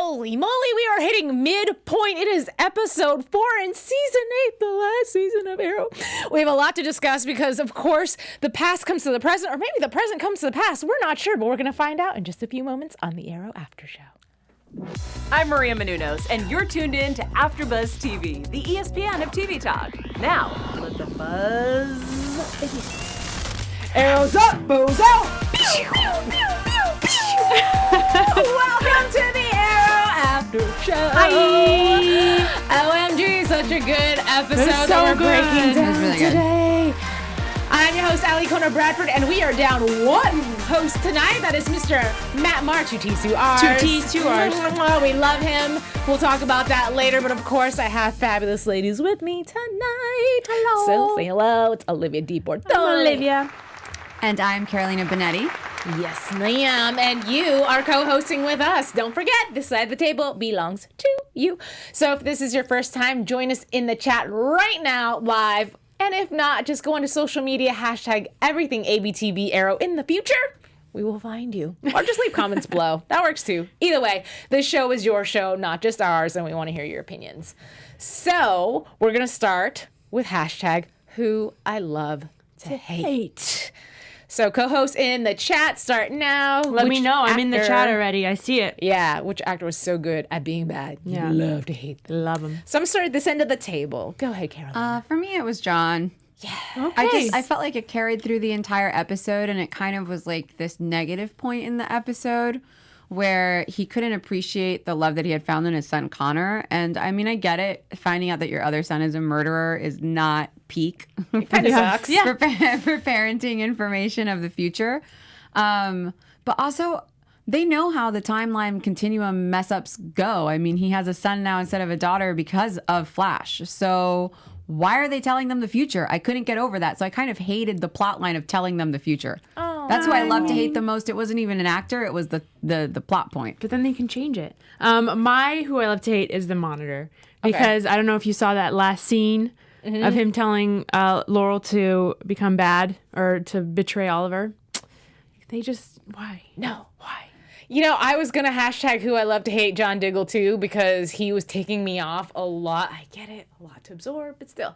Holy moly, we are hitting midpoint. It is episode 4 in season 8, the last season of Arrow. We have a lot to discuss because, of course, the past comes to the present, or maybe the present comes to the past. We're not sure, but we're going to find out in just a few moments on the Arrow After Show. I'm Maria Menounos, and you're tuned in to AfterBuzz TV, the ESPN of TV talk. Now, let the buzz begin. Arrows up, bows out. Welcome to the Arrow After Show. Hi. OMG, such a good episode so that we're good. breaking down Really good. today. I'm your host, ALikona Bradford, and we are down one host tonight. That is Mr. Matt Mort, 2 T's, 2 R's. 2 T's, 2 R's. We love him. We'll talk about that later, but of course, I have fabulous ladies with me tonight. Hello. So say hello. It's Olivia de Bortoli. I'm Olivia. And I'm Carolina Bonetti. Yes, ma'am. And you are co-hosting with us. Don't forget, this side of the table belongs to you. So if this is your first time, join us in the chat right now, live. And if not, just go onto social media, hashtag everything ABTV Arrow in the future. We will find you. Or just leave comments below. That works too. Either way, this show is your show, not just ours, and we want to hear your opinions. So we're going to start with hashtag who I love to hate. So co-host in the chat, start now. Let me know. I'm in the chat already. I see it. Yeah, which actor was so good at being bad? Yeah. You love to hate them. Love them. So I'm gonna start at this end of the table. Go ahead, Carolina. For me, it was John. Yeah. Okay. I felt like it carried through the entire episode, and it kind of was like this negative point in the episode where he couldn't appreciate the love that he had found in his son Connor. And I mean, I get it. Finding out that your other son is a murderer is not peak Kind of sucks. Yeah. for parenting information of the future. But also, they know how the timeline continuum mess ups go. I mean, he has a son now instead of a daughter because of Flash. So why are they telling them the future? I couldn't get over that. So I kind of hated the plot line of telling them the future. Oh, that's who I love to hate the most. It wasn't even an actor. It was the plot point. But then they can change it. My who I love to hate is the Monitor. Because I don't know if you saw that last scene of him telling Laurel to become bad or to betray Oliver. They just, why? No. Why? You know, I was going to hashtag who I love to hate John Diggle too, because he was taking me off a lot. I get it, a lot to absorb, but still.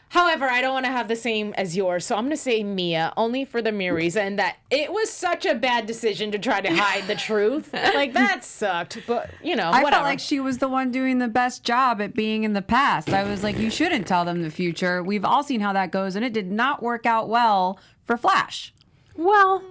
However, I don't want to have the same as yours, so I'm going to say Mia, only for the mere reason that it was such a bad decision to try to hide the truth. Like, that sucked, but, you know, I whatever. felt like she was the one doing the best job at being in the past. I was like, you shouldn't tell them the future. We've all seen how that goes, and it did not work out well for Flash. Well,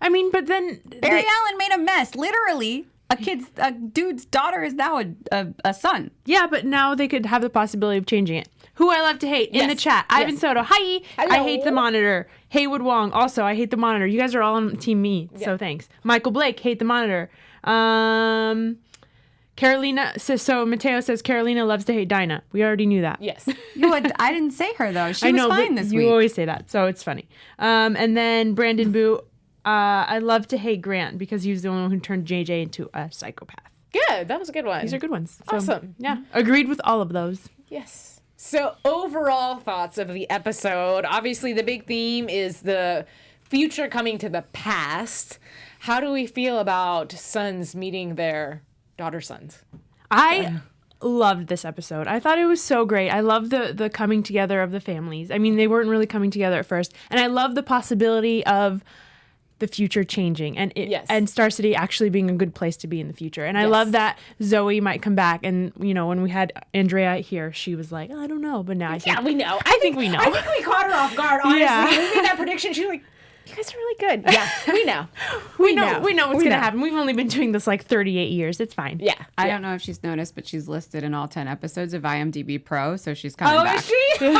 I mean, but then... Barry Allen made a mess. Literally, a dude's daughter is now a son. Yeah, but now they could have the possibility of changing it. Who I love to hate in the Yes. chat. Yes. Ivan Soto. Hi. Hello. I hate the Monitor. Haywood Wong. Also, I hate the Monitor. You guys are all on team me, so thanks. Michael Blake. Hate the Monitor. Carolina says, so Mateo says Carolina loves to hate Dinah. We already knew that. Yes. I didn't say her, though. She I was know, fine but this you week. always say that, so it's funny. And then Brandon Boo. I love to hate Grant because he was the one who turned JJ into a psychopath. Good. That was a good one. These are good ones. So, Awesome. Yeah. Agreed with all of those. Yes. So overall thoughts of the episode. Obviously, the big theme is the future coming to the past. How do we feel about sons meeting their daughter sons? I loved this episode. I thought it was so great. I love the coming together of the families. I mean, they weren't really coming together at first. And I love the possibility of the future changing and and Star City actually being a good place to be in the future. And I love that Zoe might come back. And, you know, when we had Andrea here, she was like, I don't know. But now I think we know. I think we know. I think we caught her off guard, honestly. Yeah. We made that prediction. She was like, you guys are really good. Yeah, we know. We know what's going to happen. We've only been doing this like 38 years. It's fine. Yeah. I don't know if she's noticed, but she's listed in all 10 episodes of IMDb Pro, so she's coming back. Is she? She's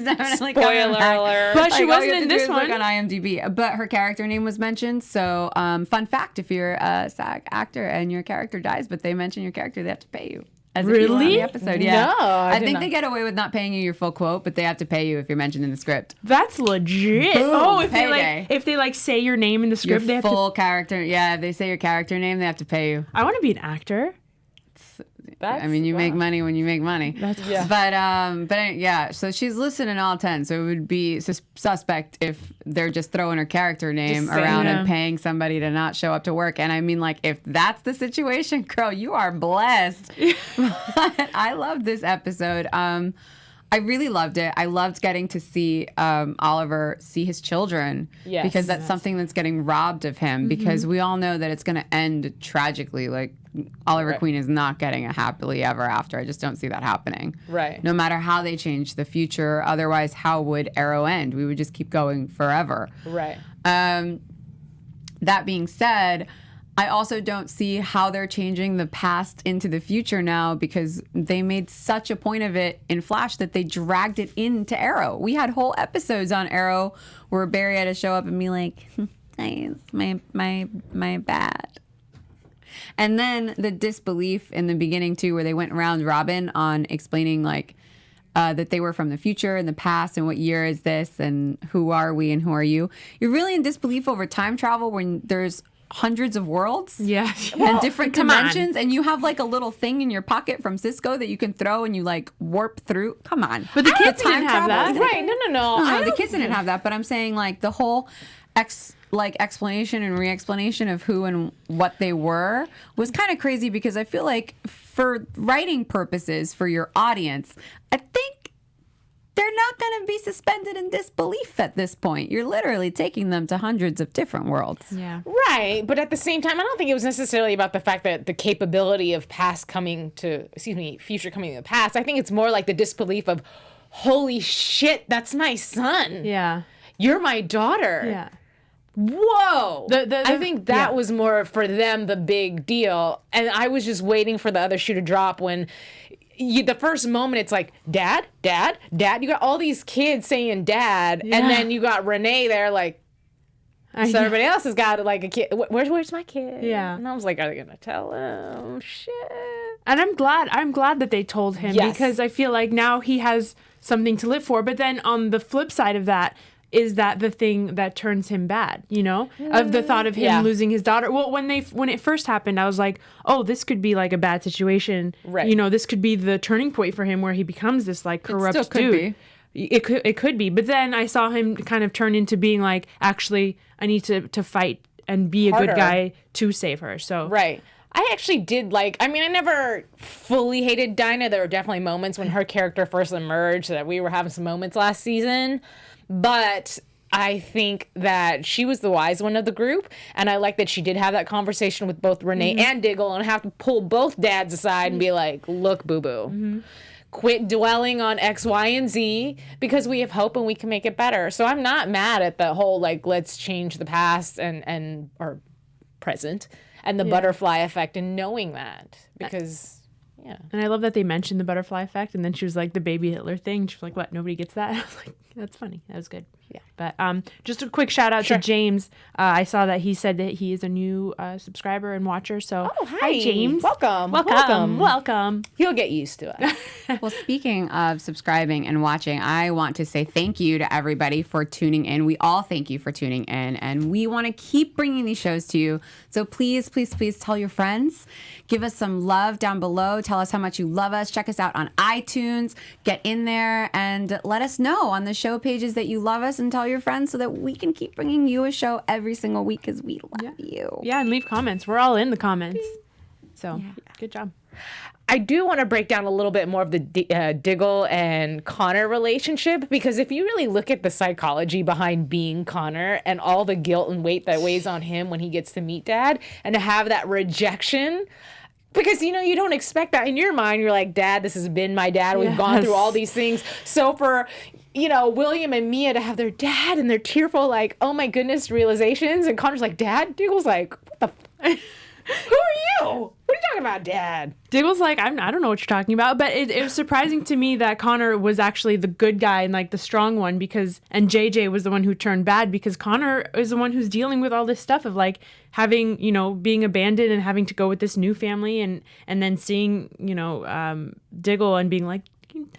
definitely Spoiler coming back. alert. But she Like, all wasn't you have in to do this is one. look on IMDb, but her character name was mentioned. So, fun fact: if you're a SAG actor and your character dies, but they mention your character, they have to pay you. As if you were on Really? the episode, yeah. No, I I did think not. they get away with not paying you your full quote, but they have to pay you if you're mentioned in the script. That's legit. Boom, if payday. they like say your name in the Your script, they have to. full character, yeah. If they say your character name, they have to pay you. I want to be an actor. I mean, you make money when you make money. Yeah. But yeah, so she's listed in all 10. So it would be suspect if they're just throwing her character name around and paying somebody to not show up to work. And I mean, like, if that's the situation, girl, you are blessed. But I loved this episode. I really loved it. I loved getting to see Oliver see his children because that's something that's getting robbed of him because we all know that it's going to end tragically. Like Oliver Queen is not getting a happily ever after. I just don't see that happening. Right. No matter how they change the future. Otherwise, how would Arrow end? We would just keep going forever. Right. That being said, I also don't see how they're changing the past into the future now because they made such a point of it in Flash that they dragged it into Arrow. We had whole episodes on Arrow where Barry had to show up and be like, "Guys, my bad." And then the disbelief in the beginning too, where they went around Robin on explaining like that they were from the future and the past and what year is this and who are we and who are you. You're really in disbelief over time travel when there's hundreds of worlds and different dimensions and you have like a little thing in your pocket from Cisco that you can throw and you like warp through. Come on. But the kids didn't have that. Right. No, the kids didn't have that, but I'm saying like the whole explanation and re-explanation of who and what they were was kind of crazy because I feel like for writing purposes for your audience, I think they're not going to be suspended in disbelief at this point. You're literally taking them to hundreds of different worlds. Yeah. Right. But at the same time, I don't think it was necessarily about the fact that the capability of future coming to the past. I think it's more like the disbelief of, holy shit, that's my son. Yeah. You're my daughter. Yeah. Whoa. I think that was more for them the big deal. And I was just waiting for the other shoe to drop when the first moment it's like, Dad. You got all these kids saying dad. And then you got Renee there like, so everybody else has got like a kid. Where's my kid? Yeah. And I was like, are they going to tell him? Shit. And I'm glad that they told him because I feel like now he has something to live for. But then on the flip side of that, is that the thing that turns him bad, you know, of the thought of him losing his daughter? Well, when it first happened, I was like, oh, this could be like a bad situation. Right. You know, this could be the turning point for him where he becomes this like corrupt dude. Could be. It could be. But then I saw him kind of turn into being like, actually, I need to fight and be a good guy to save her. So right. I actually did I never fully hated Dinah. There were definitely moments when her character first emerged that we were having some moments last season. But I think that she was the wise one of the group. And I like that she did have that conversation with both Renee and Diggle and have to pull both dads aside and be like, look, boo-boo. Quit dwelling on X, Y, and Z because we have hope and we can make it better. So I'm not mad at the whole, let's change the past or present and the butterfly effect and knowing that because... Yeah. And I love that they mentioned the butterfly effect, and then she was like the baby Hitler thing. She was like, "What? Nobody gets that?" I was like, "That's funny. That was good." Yeah. But just a quick shout out to James. I saw that he said that he is a new subscriber and watcher. So, hi James. Welcome. He'll get used to it. Well, speaking of subscribing and watching, I want to say thank you to everybody for tuning in. We all thank you for tuning in, and we want to keep bringing these shows to you. So please, please, please tell your friends. Give us some love down below. Tell us how much you love us. Check us out on iTunes. Get in there and let us know on the show pages that you love us and tell your friends so that we can keep bringing you a show every single week because we love you. Yeah, and leave comments. We're all in the comments. So, good job. I do want to break down a little bit more of the Diggle and Connor relationship because if you really look at the psychology behind being Connor and all the guilt and weight that weighs on him when he gets to meet Dad and to have that rejection... Because, you don't expect that in your mind. You're like, Dad, this has been my dad. We've gone through all these things. So for, William and Mia to have their dad and their tearful, like, oh my goodness, realizations. And Connor's like, Dad? Diggle's like, what the who are you? What are you talking about, Dad? Diggle's like, I don't know what you're talking about. But it was surprising to me that Connor was actually the good guy and like the strong one and JJ was the one who turned bad because Connor is the one who's dealing with all this stuff of like having, being abandoned and having to go with this new family and then seeing, Diggle and being like,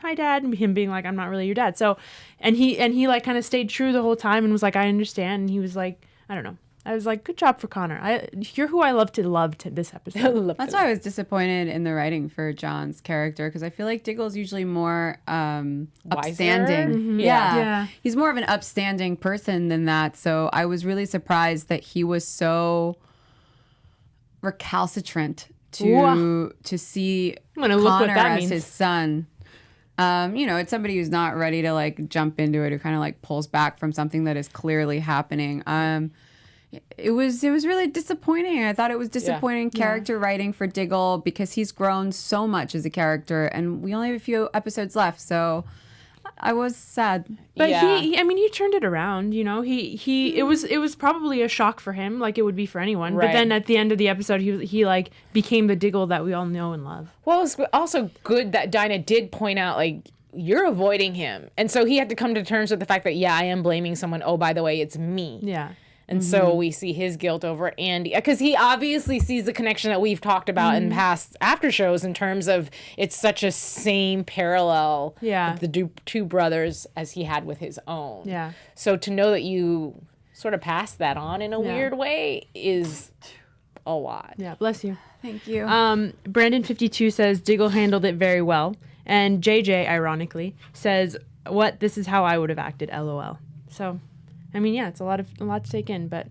hi, Dad, and him being like, I'm not really your dad. So, and he like kind of stayed true the whole time and was like, I understand. And he was like, I don't know. I was like, good job for Connor. You're who I love this episode. That's why I was disappointed in the writing for John's character, because I feel like Diggle's usually more upstanding. Mm-hmm. Yeah. He's more of an upstanding person than that. So I was really surprised that he was so recalcitrant to see I'm gonna look what Connor that as means. his son. It's somebody who's not ready to like jump into it, who kind of like pulls back from something that is clearly happening. It was really disappointing. I thought it was disappointing character writing for Diggle, because he's grown so much as a character, and we only have a few episodes left, so I was sad. But he turned it around. You know, it was probably a shock for him, like it would be for anyone. Right. But then at the end of the episode, he like became the Diggle that we all know and love. Well, it's also good that Dinah did point out, like, you're avoiding him. And so he had to come to terms with the fact that, I am blaming someone. Oh, by the way, it's me. Yeah. And so we see his guilt over Andy, because he obviously sees the connection that we've talked about in past after shows, in terms of it's such a same parallel with the two brothers as he had with his own. Yeah. So to know that you sort of passed that on in a weird way is a lot. Yeah. Bless you. Thank you. Brandon52 says Diggle handled it very well. And JJ, ironically, says, "What? This is how I would have acted, LOL." So, I mean, it's a lot to take in, but.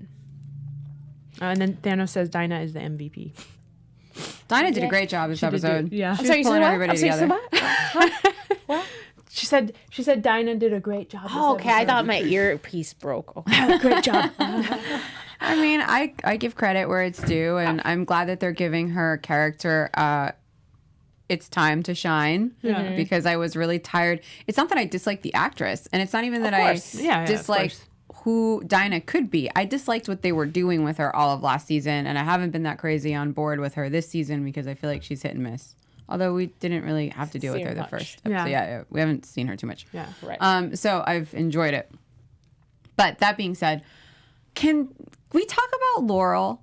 And then Thanos says Dinah is the MVP. Dinah did a great job this episode. Yeah. She was pulling everybody together. What? She said Dinah did a great job. this Oh, okay. I episode. thought my earpiece broke. Okay. Great job. I mean, I give credit where it's due, and I'm glad that they're giving her character its time to shine, because I was really tired. It's not that I dislike the actress, and it's not even that I dislike who Dinah could be. I disliked what they were doing with her all of last season, and I haven't been that crazy on board with her this season, because I feel like she's hit and miss. Although we didn't really have to deal with her the first episode. Yeah, we haven't seen her too much. Yeah, right. So I've enjoyed it. But that being said, can we talk about Laurel?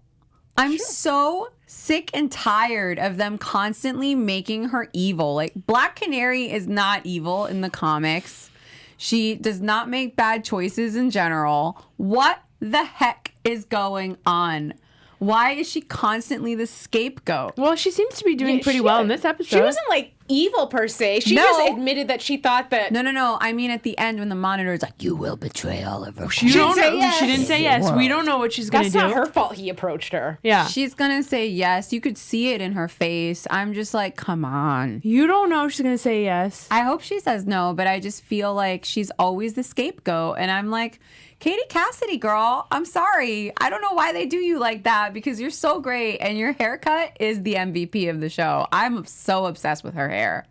I'm so sick and tired of them constantly making her evil. Like, Black Canary is not evil in the comics. She does not make bad choices in general. What the heck is going on? Why is she constantly the scapegoat? Well, she seems to be doing pretty well in this episode. She wasn't like evil per se. She just admitted that she thought that. No. I mean, at the end when the monitor is like, "You will betray Oliver." She didn't say yes. We don't know what she's going to do. That's not her fault he approached her. Yeah. She's going to say yes. You could see it in her face. I'm just like, come on. You don't know if she's going to say yes. I hope she says no, but I just feel like she's always the scapegoat. And I'm like, Katie Cassidy, girl, I'm sorry. I don't know why they do you like that, because you're so great and your haircut is the MVP of the show. I'm so obsessed with her hair.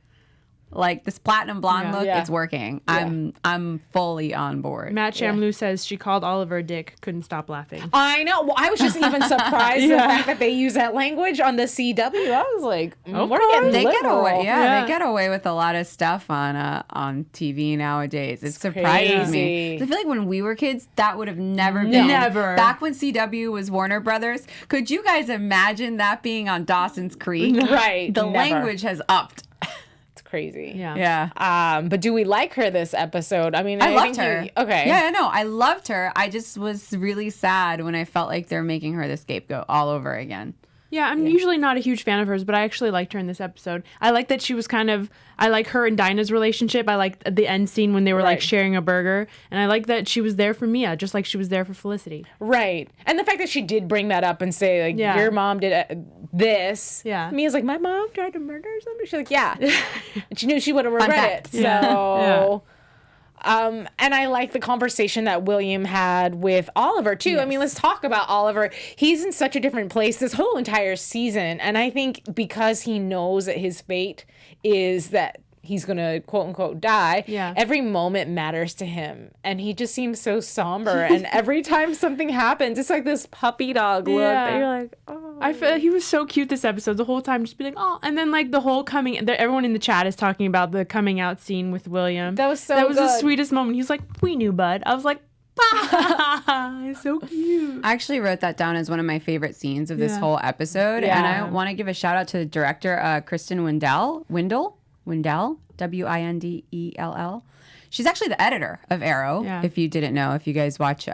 Like, this platinum blonde look, it's working. Yeah. I'm fully on board. Matt Shamlou says she called Oliver a dick, couldn't stop laughing. I know. Well, I was just even surprised at the fact that they use that language on the CW. I was like, we're getting they liberal. get away. Yeah, they get away with a lot of stuff on TV nowadays. It surprises me. I feel like when we were kids, that would have never been. Never. Back when CW was Warner Brothers, could you guys imagine that being on Dawson's Creek? Right. The language has upped. Crazy. Yeah. But do we like her this episode? I mean, I loved her. Okay. Yeah, no, I loved her. I just was really sad when I felt like they're making her the scapegoat all over again. Yeah, I'm usually not a huge fan of hers, but I actually liked her in this episode. I like that she was I like her and Dinah's relationship. I like the end scene when they were like sharing a burger. And I like that she was there for Mia, just like she was there for Felicity. Right. And the fact that she did bring that up and say, like, your mom did this. Yeah. Mia's like, my mom tried to murder somebody. She's like, yeah. And she knew she would have regretted it. So... Yeah. And I like the conversation that William had with Oliver, too. Yes. I mean, let's talk about Oliver. He's in such a different place this whole entire season. And I think because he knows that his fate is that he's going to, quote unquote, die, every moment matters to him. And he just seems so somber. And every time something happens, it's like this puppy dog look that you're like, oh. I feel like he was so cute this episode, the whole time, just be like, oh. And then, like, the whole everyone in the chat is talking about the coming out scene with William. That was That was the sweetest moment. He's like, we knew, bud. I was like, it's so cute. I actually wrote that down as one of my favorite scenes of this whole episode. And I want to give a shout out to the director, Kristen Windell, Windell, Windell, Windell. she's actually the editor of Arrow, Yeah. if you didn't know, if you guys watch.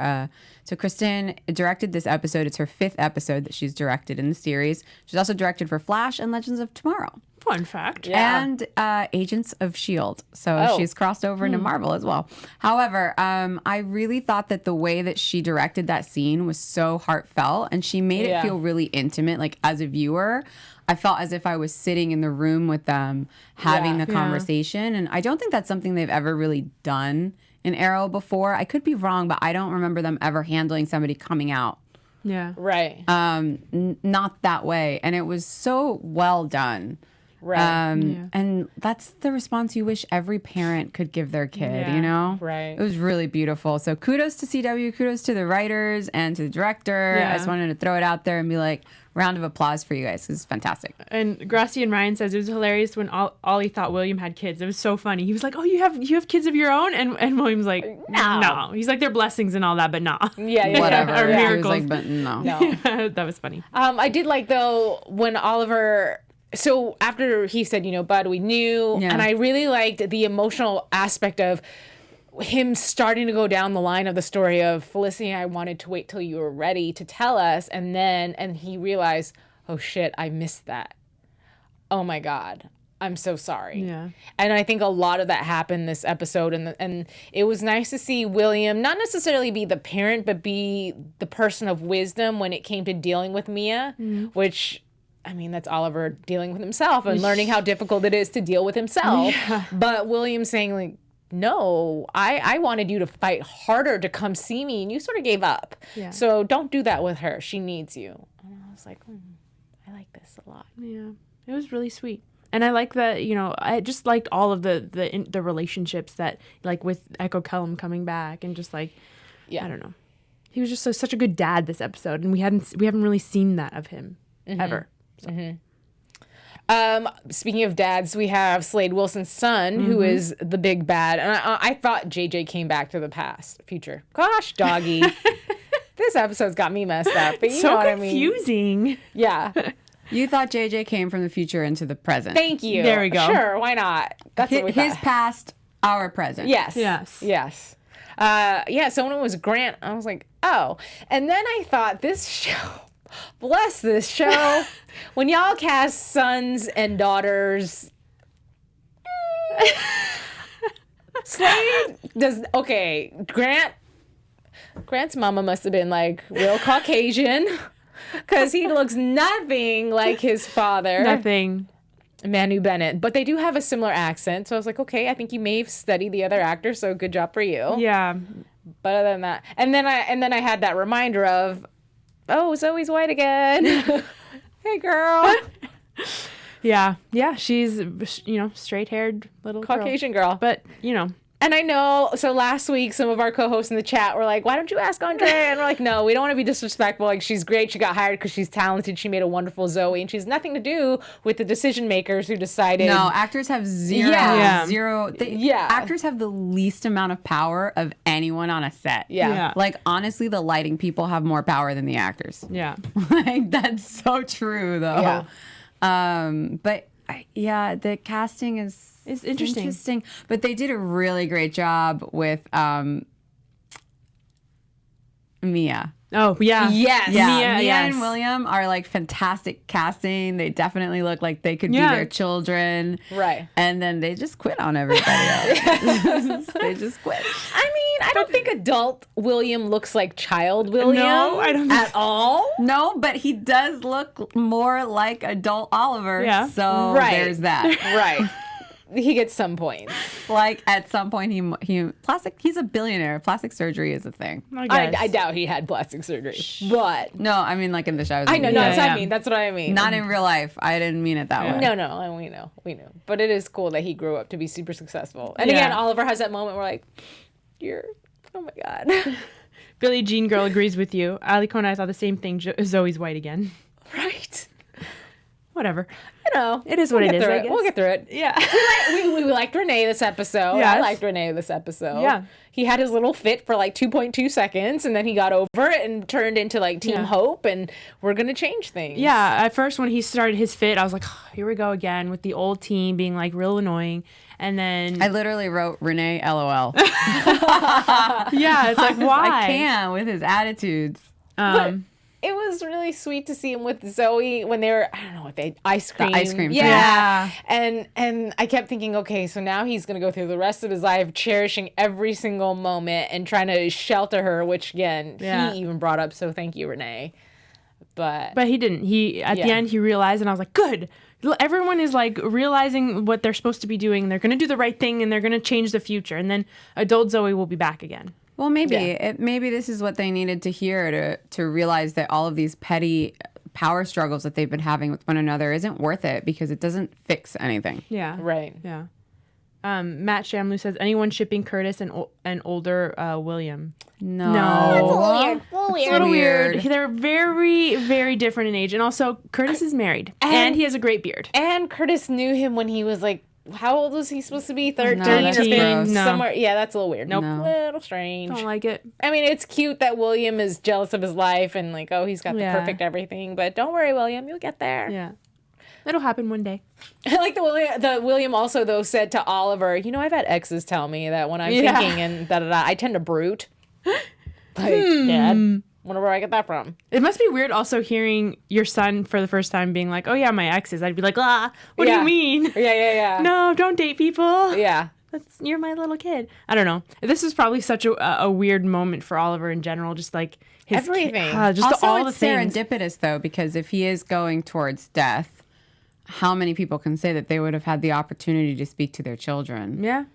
So Kristen directed this episode. It's her 5th episode that she's directed in the series. She's also directed for Flash and Legends of Tomorrow. Fun fact. Yeah. And Agents of S.H.I.E.L.D. So she's crossed over into Marvel as well. However, I really thought that the way that she directed that scene was so heartfelt, and she made it feel really intimate. Like, as a viewer, I felt as if I was sitting in the room with them having the conversation. And I don't think that's something they've ever really done in Arrow before. I could be wrong, but I don't remember them ever handling somebody coming out Yeah. Right. not that way. And it was so well done. Right. And that's the response you wish every parent could give their kid, Yeah. you know? Right. It was really beautiful. So kudos to CW, kudos to the writers and to the director. Yeah. I just wanted to throw it out there and be like, round of applause for you guys. This is fantastic. And Gracie and Ryan says it was hilarious when Ollie thought William had kids. It was so funny. He was like, "Oh, you have kids of your own?" And William's like, "No." He's like, "They're blessings and all that, but nah." Yeah. Whatever. Or He was miracles. like, but no. No. That was funny. I did like, though, when Oliver. So after he said, Bud, we knew, Yeah. and I really liked the emotional aspect of him starting to go down the line of the story of Felicity. I wanted to wait till you were ready to tell us, and he realized, oh shit, I missed that. Oh my God, I'm so sorry. Yeah. And I think a lot of that happened this episode, and it was nice to see William not necessarily be the parent, but be the person of wisdom when it came to dealing with Mia, which. I mean, that's Oliver dealing with himself and learning how difficult it is to deal with himself. Yeah. But William saying, like, no, I wanted you to fight harder to come see me, and you sort of gave up. Yeah. So don't do that with her. She needs you. And I was like, I like this a lot. Yeah, it was really sweet. And I like that, I just liked all of the relationships that, like, with Echo Kellum coming back and just like, I don't know. He was just such a good dad this episode, and we haven't really seen that of him ever. So. Speaking of dads, we have Slade Wilson's son, who is the big bad. And I thought JJ came back to the future. Gosh, doggy. This episode's got me messed up. But you know what I mean. Confusing. Yeah. You thought JJ came from the future into the present. Thank you. There we go. Sure, why not? That's what we His thought. past, our present. Yes. Yes. Yes. So when it was Grant, I was like, oh. And then I thought, this show, bless this show. When y'all cast sons and daughters, Slade does, okay, Grant's mama must have been like real Caucasian, because he looks nothing like his father. Nothing. Manu Bennett, but they do have a similar accent. So I was like, okay, I think you may have studied the other actors, so good job for you. Yeah. But other than that, and then I had that reminder of, oh, Zoe's white again. Hey, girl, Yeah. Yeah. She's, straight-haired little Caucasian girl. But, And I know, so last week, some of our co-hosts in the chat were like, why don't you ask Andrea? And we're like, no, we don't want to be disrespectful. Like, she's great. She got hired because she's talented. She made a wonderful Zoe. And she has nothing to do with the decision makers who decided. No, actors have zero. Yeah. Actors have the least amount of power of anyone on a set. Yeah. Like, honestly, the lighting people have more power than the actors. yeah. Like, that's so true, though. But the casting is interesting. But they did a really great job with Mia. Oh, yeah. Yes. Yeah, Mia yes. and William are like fantastic casting. They definitely look like they could be Yeah. their children. Right. And then they just quit on everybody else. They just quit. I mean, I don't think adult William looks like child William. No, I don't at all. No, but he does look more like adult Oliver. Yeah. So Right. there's that. Right. He gets some points. Like at some point he's a billionaire. Plastic surgery is a thing. I doubt he had plastic surgery. But No, I mean like in the show. I know, no, Yeah, that's what yeah. I mean. That's what I mean. Not in real life. I didn't mean it that way. No, we know. But it is cool that he grew up to be super successful. And Yeah. again, Oliver has that moment where like, oh my God. Billie Jean Girl agrees with you. ALikona, I thought the same thing. Zoe's white again. Right. Whatever. It is what it is, I guess. We'll get through it. Yeah. We liked Renee this episode. Yes. I liked Renee this episode. Yeah. He had his little fit for like 2.2 seconds, and then he got over it and turned into like Team Yeah. Hope, and we're going to change things. Yeah, at first when he started his fit, I was like, oh, here we go again with the old team being like real annoying. And then I literally wrote Renee LOL. yeah, it's like why? I can't with his attitudes. It was really sweet to see him with Zoe when they were, I don't know what they, ice cream. The ice cream Yeah. Yeah. And I kept thinking, okay, so now he's going to go through the rest of his life cherishing every single moment and trying to shelter her, which again, he even brought up. So thank you, Renee. But he didn't. At the end, he realized, and I was like, good. Everyone is like realizing what they're supposed to be doing. They're going to do the right thing and they're going to change the future. And then adult Zoe will be back again. Well, maybe maybe this is what they needed to hear to realize that all of these petty power struggles that they've been having with one another isn't worth it because it doesn't fix anything. Yeah. Right. Yeah. Matt Shamlu says, anyone shipping Curtis and older William? No. That's a little weird. It's a little weird. They're very, very different in age. And also, Curtis is married. And he has a great beard. And Curtis knew him when he was like, how old was he supposed to be? 13 No, that's or 15? gross. No. Somewhere. Yeah, that's a little weird. Nope. A little strange. Don't like it. I mean, it's cute that William is jealous of his life and like, oh, he's got the perfect everything. But don't worry, William, you'll get there. Yeah. It'll happen one day. I like the William also, though, said to Oliver, you know, I've had exes tell me that when I'm thinking and da-da-da, I tend to brute. Like, Dad, wonder where I get that from. It must be weird also hearing your son for the first time being like, oh, yeah, my exes. I'd be like, what do you mean? Yeah. No, don't date people. Yeah. You're my little kid. I don't know. This is probably such a weird moment for Oliver in general. Just like his Everything. Just Also, all the it's things. serendipitous, though, because if he is going towards death, how many people can say that they would have had the opportunity to speak to their children? Yeah.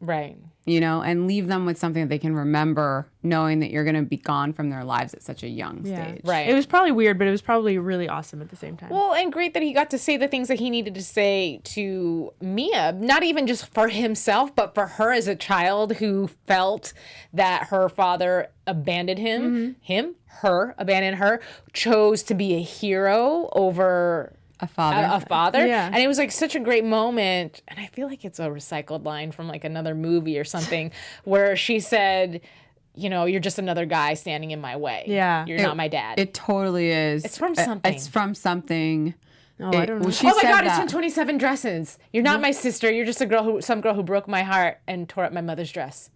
Right. You know, and leave them with something that they can remember, knowing that you're going to be gone from their lives at such a young stage. Right. It was probably weird, but it was probably really awesome at the same time. Well, and great that he got to say the things that he needed to say to Mia, not even just for himself, but for her as a child who felt that her father abandoned her, abandoned her, chose to be a hero over A father. a father. Yeah. And it was like such a great moment. And I feel like it's a recycled line from like another movie or something where she said, you know, you're just another guy standing in my way. Yeah. You're not my dad. It totally is. It's from something. It's from something. Oh, I don't know. She Oh my said God, it's that. in 27 Dresses. You're not my sister. You're just some girl who broke my heart and tore up my mother's dress.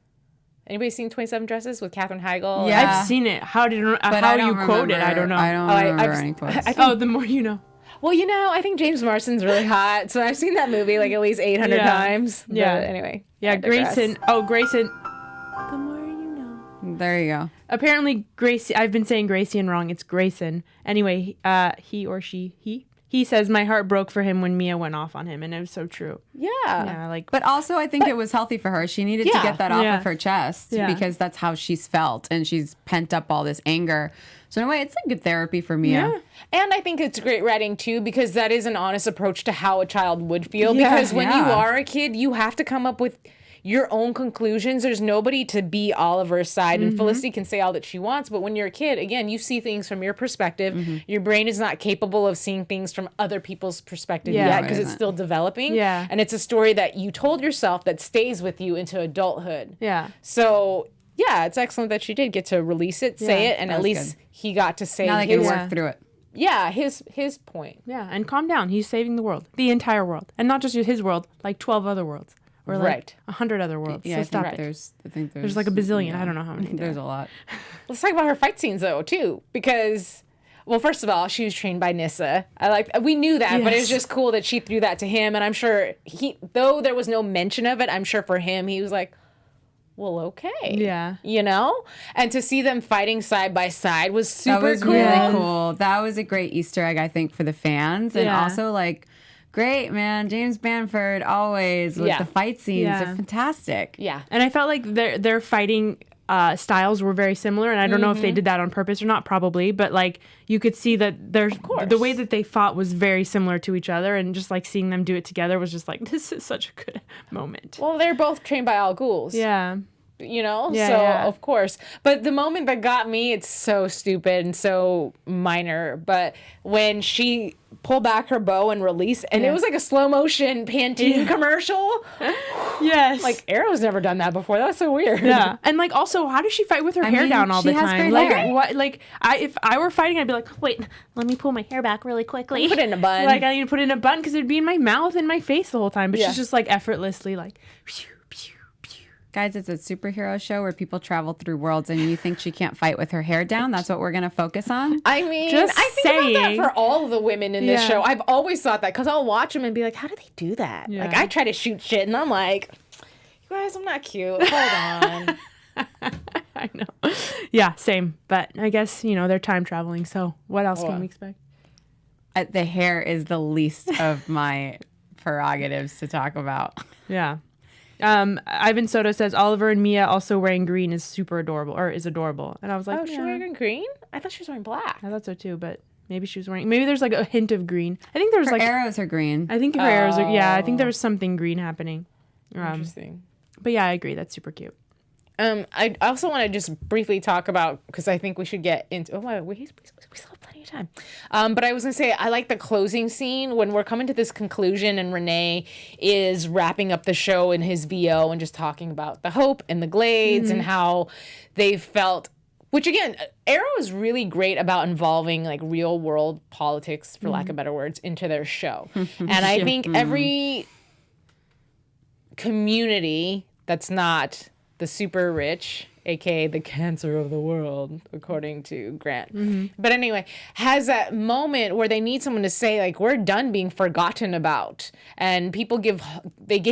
Anybody seen 27 Dresses with Katherine Heigl? Yeah. I've seen it. How I you don't quote it, remember- I don't know. I don't remember any quotes. The more you know. Well, you know, I think James Marsden's really hot, so I've seen that movie like at least 800 Yeah. times. But Yeah. anyway. Yeah, I digress. Grayson. The more you know. There you go. Apparently, Gracie. I've been saying Grayson wrong. It's Grayson. Anyway, he or she, he says my heart broke for him when Mia went off on him, and it was so true. Yeah. Yeah, like. But also, I think it was healthy for her. She needed to Yeah. get that off Yeah. of her chest Yeah. because that's how she's felt, and she's pent up all this anger. So in a way, it's like good therapy for Mia. Yeah. And I think it's great writing too, because that is an honest approach to how a child would feel. Yeah. Because when you Yeah. are a kid, you have to come up with your own conclusions. There's nobody to be Oliver's side. And Felicity can say all that she wants. But when you're a kid, again, you see things from your perspective. Your brain is not capable of seeing things from other people's perspective Yeah. yet No, because it it's isn't. still developing. Yeah. And it's a story that you told yourself that stays with you into adulthood. Yeah. So, yeah, it's excellent that she did get to release it, say Yeah, it, and that at was least good. he got to say Now they can his work through it. yeah, his point. Yeah, and calm down. He's saving the world, the entire world, and not just his world, like 12 other worlds, or like Right. 100 other worlds. Yeah, So I stop think it. I think There's like a bazillion. I don't know how many. There's a lot. Let's talk about her fight scenes though, too, because well, first of all, she was trained by Nissa. We knew that, but it was Yes. just cool that she threw that to him, and I'm sure though there was no mention of it, I'm sure for him he was like, well, okay. Yeah. You know? And to see them fighting side by side was super That was cool. really cool. That was a great Easter egg, I think, for the fans. And Yeah. also, like, great, man. James Bamford always with Yeah. the fight scenes. Yeah. They're fantastic. Yeah. And I felt like their fighting styles were very similar, and I don't know if they did that on purpose or not, probably, but like you could see that the way that they fought was very similar to each other, and just like seeing them do it together was just like, this is such a good moment. Well, they're both trained by Al Ghul's. Yeah. Yeah. Of course. But the moment that got me, it's so stupid and so minor. But when she pulled back her bow and released, and it was like a slow motion Pantene commercial. Yes. Like, Arrow's never done that before. That was so weird. Yeah. And like, also, how does she fight with her hair down all the time? She has great like, hair. what? Like, if I were fighting, I'd be like, wait, let me pull my hair back really quickly. Put it in a bun. Like, I need to put it in a bun because it'd be in my mouth and my face the whole time. But she's just like effortlessly like, pew, pew, pew. Guys, it's a superhero show where people travel through worlds, and you think she can't fight with her hair down? That's what we're going to focus on? I mean, Just I think about that saying. for all of the women in this show. I've always thought that because I'll watch them and be like, how do they do that? Yeah. Like, I try to shoot shit and I'm like, you guys, I'm not cute. Hold on. I know. Yeah, same. But I guess, they're time traveling. So what else can we expect? The hair is the least of my prerogatives to talk about. Yeah. Ivan Soto says Oliver and Mia also wearing green is super adorable, or is adorable. And I was like, Oh, she wearing green? I thought she was wearing black. I thought so too, but maybe she was wearing, maybe there's like a hint of green. I think there was Her like, arrows are green. I think her arrows are, I think there was something green happening. Interesting. But yeah, I agree. That's super cute. I also want to just briefly talk about, because I think we should get into, we still have plenty of time. But I was going to say, I like the closing scene when we're coming to this conclusion and Renee is wrapping up the show in his VO and just talking about the hope and the Glades and how they felt, which again, Arrow is really great about involving like real world politics, for lack of better words, into their show. And I think every community that's not the super rich, aka the cancer of the world, according to Grant. But anyway, has that moment where they need someone to say, like, we're done being forgotten about. And people gave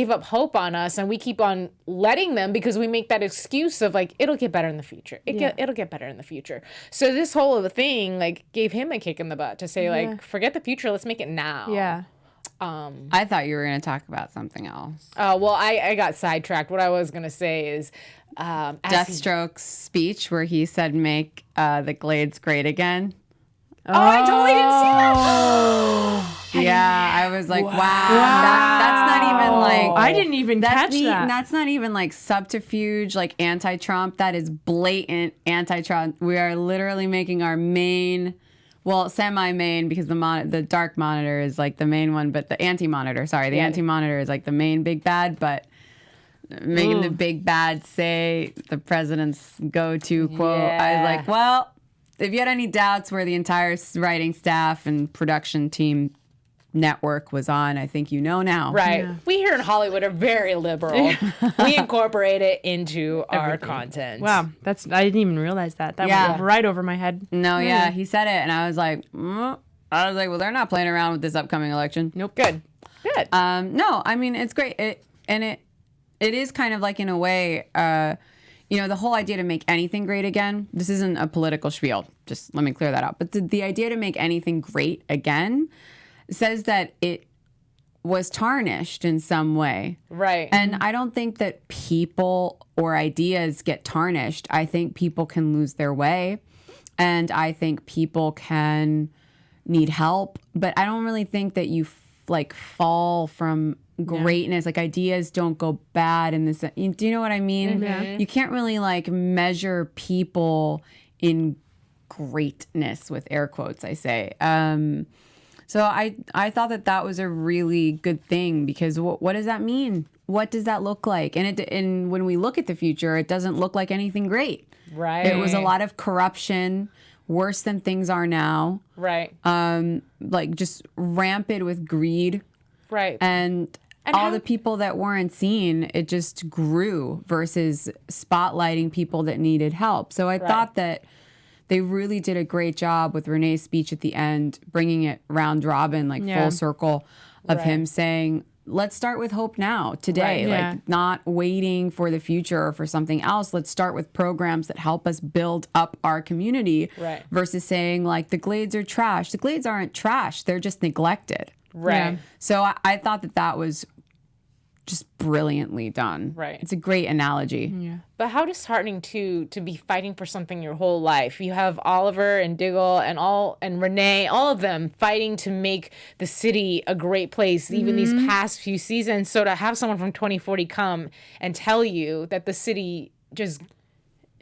up hope on us, and we keep on letting them because we make that excuse of like, it'll get better in the future. It'll get better in the future. So this whole thing like gave him a kick in the butt to say like, forget the future, let's make it now. Yeah. I thought you were going to talk about something else. Well, I got sidetracked. What I was going to say is... Deathstroke's speech where he said, make the Glades great again. Oh, I totally didn't see that. Yeah, I was like, wow. That's not even like... I didn't even catch that. That's not even like subterfuge, like anti-Trump. That is blatant anti-Trump. We are literally making our main... Well, semi-main, because the dark monitor is like the main one, but the anti-monitor, anti-monitor is like the main big bad, but making the big bad say the president's go-to quote. I was like, well, if you had any doubts where the entire writing staff and production team network was on, I think you know now. Right. Yeah. We here in Hollywood are very liberal. We incorporate it into our content. Wow. I didn't even realize that. That went right over my head. No, yeah, he said it, and I was like, well, they're not playing around with this upcoming election. Nope. Good. No, I mean, it's great. It is kind of like, in a way, the whole idea to make anything great again, this isn't a political spiel. Just let me clear that out. But the idea to make anything great again says that it was tarnished in some way. Right. And I don't think that people or ideas get tarnished. I think people can lose their way. And I think people can need help. But I don't really think that you fall from greatness. Like, ideas don't go bad in this. Do you know what I mean? Mm-hmm. You can't really measure people in greatness with air quotes, I say. So I thought that was a really good thing, because what does that mean? What does that look like? And when we look at the future, it doesn't look like anything great. Right. It was a lot of corruption, worse than things are now. Right. Just rampant with greed. Right. And all the people that weren't seen, it just grew versus spotlighting people that needed help. So I thought that they really did a great job with Renee's speech at the end, bringing it round robin, full circle of him saying, let's start with hope now, today, not waiting for the future or for something else. Let's start with programs that help us build up our community versus saying the Glades are trash. The Glades aren't trash. They're just neglected. Right. Yeah. So I thought that was just brilliantly done. Right. It's a great analogy. Yeah. But how disheartening to be fighting for something your whole life. You have Oliver and Diggle and Renee, all of them fighting to make the city a great place, even these past few seasons. So to have someone from 2040 come and tell you that the city just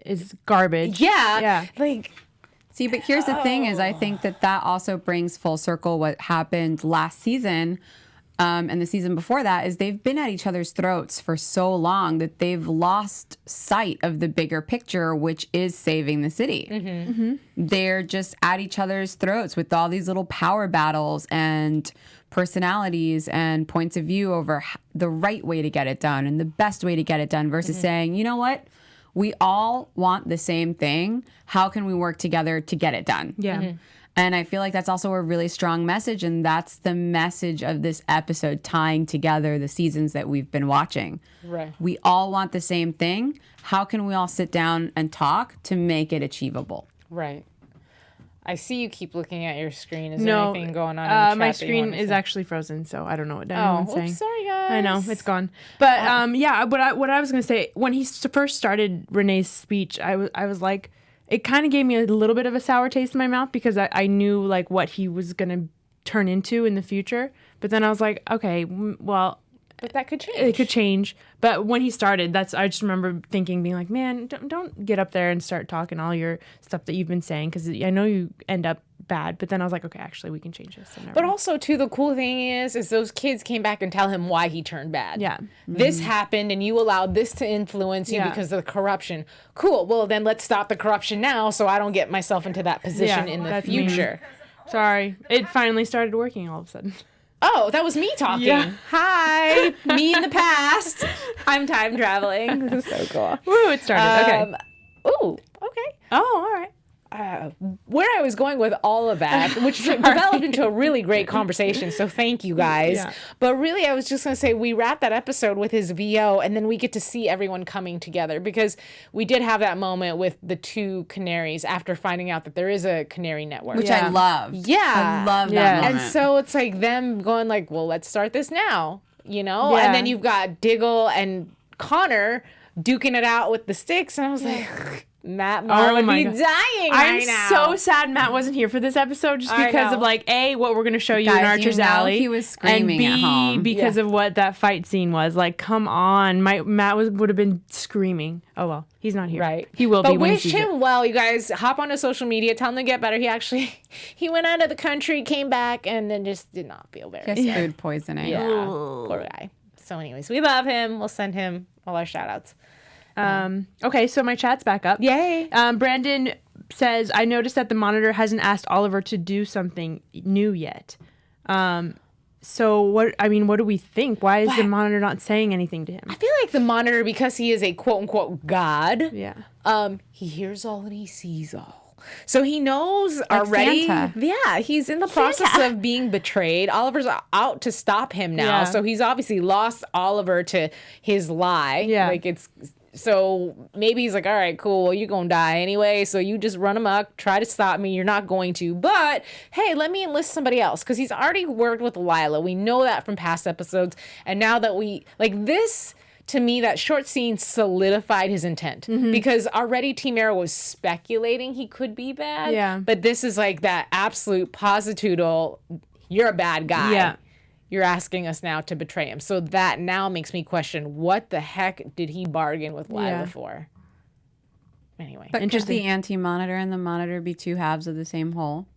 is garbage. yeah. Like, See, but here's the thing is I think that also brings full circle what happened last season and the season before that is they've been at each other's throats for so long that they've lost sight of the bigger picture, which is saving the city. They're just at each other's throats with all these little power battles and personalities and points of view over the right way to get it done and the best way to get it done versus saying, you know what? We all want the same thing. How can we work together to get it done? Yeah. And I feel like that's also a really strong message. And that's the message of this episode, tying together the seasons that we've been watching. Right. We all want the same thing. How can we all sit down and talk to make it achievable? right. I see you keep looking at your screen. Is No, there anything going on in the chat my that you screen wanna is say? actually frozen, so I don't know what Oh, anyone's saying. oops, sorry, guys. I know, it's gone. But yeah, what I was going to say, when he first started Renee's speech, I was like, it kind of gave me a little bit of a sour taste in my mouth because I knew like what he was going to turn into in the future. But then I was like, okay, well, But that could change. it could change. But when he started, I just remember thinking, being like, man, don't get up there and start talking all your stuff that you've been saying because I know you end up bad. But then I was like, okay, actually, we can change this. But also, too, the cool thing is those kids came back and tell him why he turned bad. Yeah. This happened, and you allowed this to influence you Yeah. because of the corruption. Cool. Well, then let's stop the corruption now so I don't get myself into that position Yeah, in the that's me. future. Sorry, it finally started working all of a sudden. Oh, that was me talking. Yeah. Hi, me in the past. I'm time traveling. This is so cool. Woo, it started. Okay. Ooh, okay. Oh, all right. Where I was going with all of that, which developed into a really great conversation, so thank you guys. Yeah. But really, I was just going to say we wrapped that episode with his VO, and then we get to see everyone coming together because we did have that moment with the two canaries after finding out that there is a canary network. Which Yeah. I love. Yeah. I love that Yeah. moment. And so it's like them going like, well, let's start this now, you know? Yeah. And then you've got Diggle and Connor duking it out with the sticks, and I was like, Matt Moore would my be God. dying I'm right now. so sad Matt wasn't here for this episode just I because know. of like A, what we're going to show you in Guys, you Archer's know Alley. he was screaming and B, at home. because of what that fight scene was. Like, come on. Matt would have been screaming. Oh, well, he's not here. Right. He will but be when he wish sees him it. well, you guys. Hop onto social media. Tell him to get better. He went out of the country, came back, and then just did not feel very Just good. food poisoning. Yeah. Poor guy. So anyways, we love him. We'll send him all our shout outs. Okay, so my chat's back up. Yay. Brandon says, I noticed that the monitor hasn't asked Oliver to do something new yet. So what do we think? Why is the monitor not saying anything to him? I feel like the monitor, because he is a quote unquote god, Yeah. he hears all and he sees all. So he knows already. Santa. Yeah, he's in the process of being betrayed. Oliver's out to stop him now. Yeah. So he's obviously lost Oliver to his lie. Yeah. So maybe he's like, all right, cool. Well, you're going to die anyway. So you just run amok, try to stop me. You're not going to. But hey, let me enlist somebody else because he's already worked with Lila. We know that from past episodes. And now that to me, that short scene solidified his intent because already Team Arrow was speculating he could be bad. Yeah. But this is like that absolute positudinal, you're a bad guy. Yeah. You're asking us now to betray him. So that now makes me question, what the heck did he bargain with Lila Yeah. for? Anyway. But could Interesting. the anti-monitor and the monitor be two halves of the same whole?